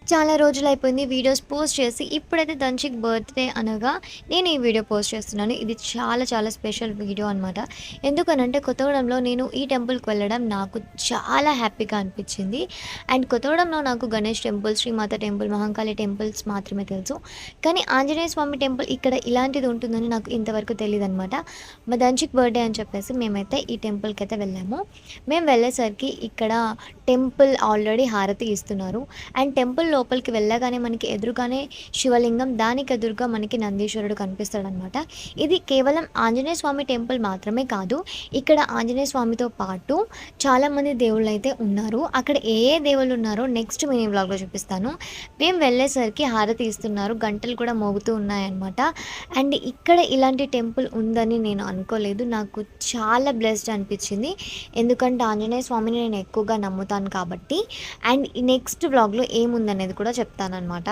చాలా రోజులైపోయింది videos post చేసి. ఇప్పుడైతే దంచిక్ బర్త్‌డే అనగా నేను ఈ వీడియో పోస్ట్ చేస్తున్నాను. ఇది చాలా చాలా స్పెషల్ వీడియో అనమాట. ఎందుకనంటే కొత్తగూడెంలో నేను ఈ టెంపుల్‌కి వెళ్ళడం నాకు చాలా హ్యాపీగా అనిపించింది. అండ్ కొత్తగూడెంలో నాకు Ganesh temple, Srimata temple, Mahankali temples మాత్రమే తెలుసు. కానీ ఆంజనేయ స్వామి టెంపుల్ ఇక్కడ ఇలాంటిది ఉంటుందని నాకు ఇంతవరకు తెలీదనమాట. మా దంచిక్ బర్త్‌డే అని చెప్పేసి మేమైతే ఈ టెంపుల్‌కైతే వెళ్ళాము. మేము వెళ్ళేసరికి ఇక్కడ టెంపుల్ ఆల్రెడీ హారతి ఇస్తున్నారు. అండ్ టెంపుల్ లోపలికి వెళ్ళగానే మనకి ఎదురుగానే శివలింగం, దానికి ఎదురుగా మనకి నందీశ్వరుడు కనిపిస్తాడనమాట. ఇది కేవలం ఆంజనేయ స్వామి టెంపుల్ మాత్రమే కాదు. ఇక్కడ ఆంజనేయ స్వామితో పాటు చాలామంది దేవుళ్ళైతే ఉన్నారు. అక్కడ ఏ ఏ దేవుళ్ళు ఉన్నారో నెక్స్ట్ మినీ వ్లాగ్‌లో చూపిస్తాను. మేము వెళ్ళేసరికి హారతి ఇస్తున్నారు. గంటలు కూడా మోగుతూ ఉన్నాయన్నమాట. అండ్ ఇక్కడ ఇలాంటి టెంపుల్ ఉందని నేను అనుకోలేదు. నాకు చాలా బ్లెస్డ్ అనిపించింది. ఎందుకంటే ఆంజనేయ స్వామిని నేను ఎక్కువగా నమ్ముతాను కాబట్టి. అండ్ నెక్స్ట్ వ్లాగ్‌లో ఏముందనేది కూడా చెప్తాననమాట.